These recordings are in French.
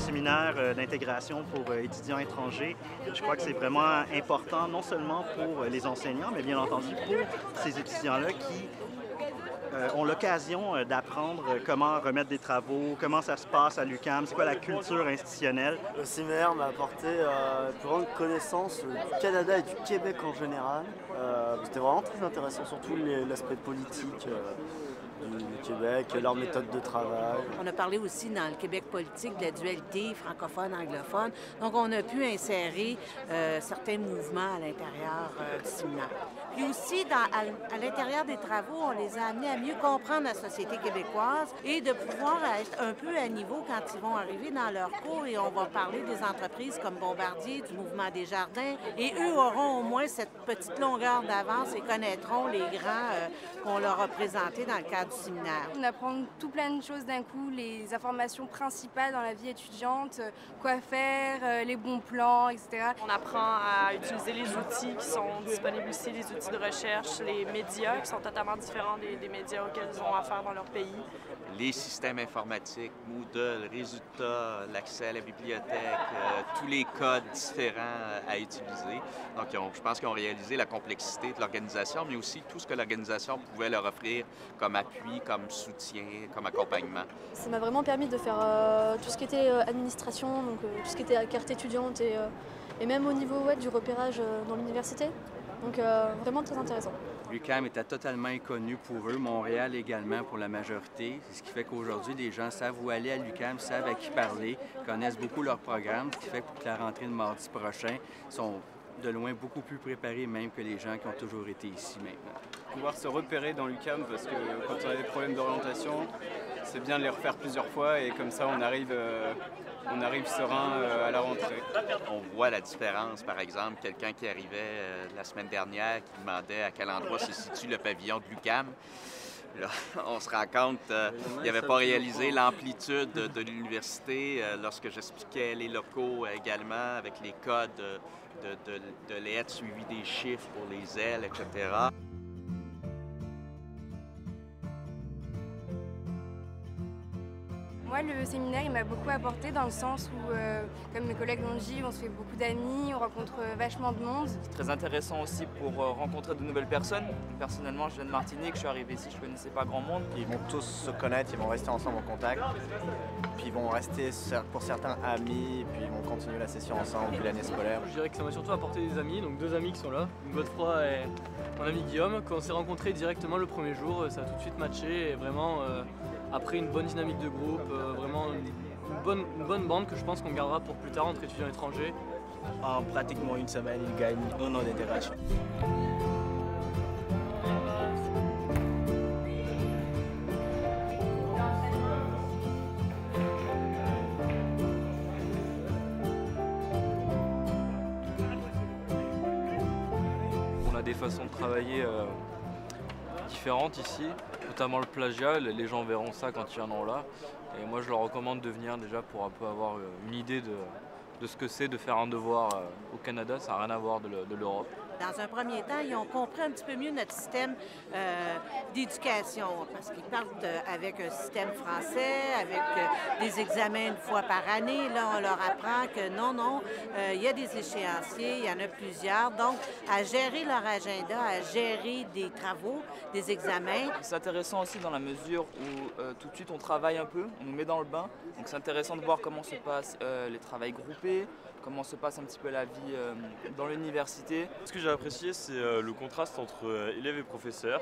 séminaire d'intégration pour étudiants étrangers. Je crois que c'est vraiment important, non seulement pour les enseignants, mais bien entendu pour ces étudiants-là qui ont l'occasion d'apprendre comment remettre des travaux, comment ça se passe à l'UQAM, c'est quoi la culture institutionnelle. Le séminaire m'a apporté une grande connaissance du Canada et du Québec en général. C'était vraiment très intéressant, surtout l'aspect politique du Québec, leur méthode de travail. On a parlé aussi dans le Québec politique de la dualité francophone-anglophone. Donc, on a pu insérer certains mouvements à l'intérieur du séminaire. Puis aussi, à l'intérieur des travaux, on les a amenés à mieux comprendre la société québécoise et de pouvoir être un peu à niveau quand ils vont arriver dans leur cours. Et on va parler des entreprises comme Bombardier, du mouvement Desjardins. Et eux auront au moins cette petite longueur d'avance et connaîtront les grands qu'on leur a présentés dans le cadre du séminaire. On apprend tout plein de choses d'un coup, les informations principales dans la vie étudiante, quoi faire, les bons plans, etc. On apprend à utiliser les outils qui sont disponibles ici, les outils de recherche, les médias qui sont totalement différents des médias auxquels ils ont affaire dans leur pays. Les systèmes informatiques, Moodle, résultats, l'accès à la bibliothèque, tous les codes différents à utiliser. Donc, je pense qu'ils ont réalisé la complexité de l'organisation, mais aussi tout ce que l'organisation pouvait leur offrir comme appui, comme soutien, comme accompagnement. Ça m'a vraiment permis de faire tout ce qui était administration, donc tout ce qui était carte étudiante et même au niveau du repérage dans l'université. Donc vraiment très intéressant. L'UQAM était totalement inconnu pour eux, Montréal également pour la majorité. C'est ce qui fait qu'aujourd'hui, les gens savent où aller à l'UQAM, savent à qui parler, connaissent beaucoup leur programme, ce qui fait que la rentrée de mardi prochain sont de loin beaucoup plus préparés même que les gens qui ont toujours été ici maintenant. Pouvoir se repérer dans l'UQAM parce que quand on a des problèmes d'orientation, c'est bien de les refaire plusieurs fois et comme ça on arrive serein à la rentrée. On voit la différence, par exemple, quelqu'un qui arrivait la semaine dernière qui demandait à quel endroit se situe le pavillon de l'UQAM. Là, on se rend compte qu'il n'avait pas réalisé l'amplitude de l'université lorsque j'expliquais les locaux également avec les codes de lettres suivis des chiffres pour les ailes, etc. Moi, le séminaire, il m'a beaucoup apporté dans le sens où, comme mes collègues l'ont dit, on se fait beaucoup d'amis, on rencontre vachement de monde. C'est très intéressant aussi pour rencontrer de nouvelles personnes. Personnellement, je viens de Martinique, je suis arrivé ici, je ne connaissais pas grand monde. Ils vont tous se connaître, ils vont rester ensemble en contact, puis ils vont rester pour certains amis, puis ils vont continuer la session ensemble, puis l'année scolaire. Je dirais que ça m'a surtout apporté des amis, donc deux amis qui sont là, Godefroy et mon ami Guillaume. Quand on s'est rencontrés directement le premier jour, ça a tout de suite matché et vraiment après une bonne dynamique de groupe, vraiment une bonne bande que je pense qu'on gardera pour plus tard entre étudiants étrangers. En pratiquement une semaine, ils gagnent 1 an d'intégration. On a des façons de travailler différentes ici, notamment le plagiat. Les gens verront ça quand ils viendront là. Et moi, je leur recommande de venir déjà pour un peu avoir une idée de ce que c'est de faire un devoir au Canada. Ça n'a rien à voir de l'Europe. Dans un premier temps, ils ont compris un petit peu mieux notre système d'éducation parce qu'ils partent avec un système français, avec des examens une fois par année. Là, on leur apprend que non, il y a des échéanciers, il y en a plusieurs. Donc, à gérer leur agenda, à gérer des travaux, des examens. C'est intéressant aussi dans la mesure où tout de suite on travaille un peu, on nous met dans le bain. Donc c'est intéressant de voir comment se passent les travails groupés, comment se passe un petit peu la vie dans l'université. Ce que j'ai apprécié, c'est le contraste entre élèves et professeurs,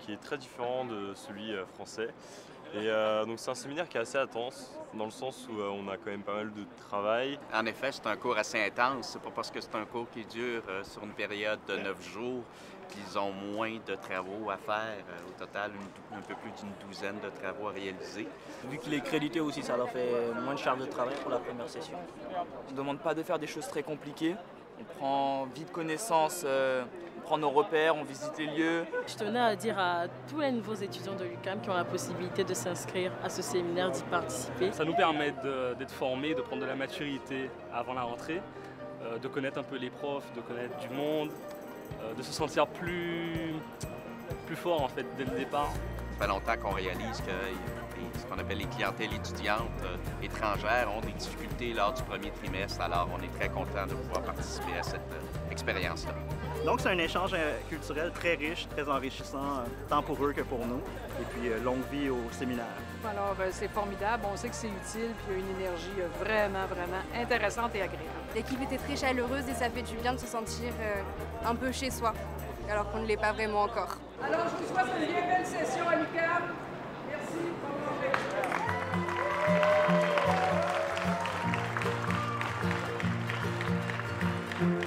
qui est très différent de celui français. Et donc c'est un séminaire qui est assez intense, dans le sens où on a quand même pas mal de travail. En effet, c'est un cours assez intense. C'est pas parce que c'est un cours qui dure sur une période de 9 jours qu'ils ont moins de travaux à faire. Au total, un peu plus d'une douzaine de travaux à réaliser. Vu qu'il est crédité aussi, ça leur fait moins de charge de travail pour la première session. On ne demande pas de faire des choses très compliquées. On prend vite connaissance, on prend nos repères, on visite les lieux. Je tenais à dire à tous les nouveaux étudiants de l'UQAM qui ont la possibilité de s'inscrire à ce séminaire, d'y participer. Ça nous permet d'être formés, de prendre de la maturité avant la rentrée, de connaître un peu les profs, de connaître du monde, de se sentir plus fort en fait dès le départ. Ça fait longtemps qu'on réalise que ce qu'on appelle les clientèles étudiantes étrangères ont des difficultés lors du premier trimestre. Alors, on est très content de pouvoir participer à cette expérience-là. Donc, c'est un échange culturel très riche, très enrichissant, tant pour eux que pour nous. Et puis, longue vie au séminaire. Alors, c'est formidable. On sait que c'est utile, puis il y a une énergie vraiment, vraiment intéressante et agréable. L'équipe était très chaleureuse et ça fait du bien de se sentir un peu chez soi, alors qu'on ne l'est pas vraiment encore. Alors, je vous souhaite une bien belle session à l'UQAM. Merci. Bonne journée.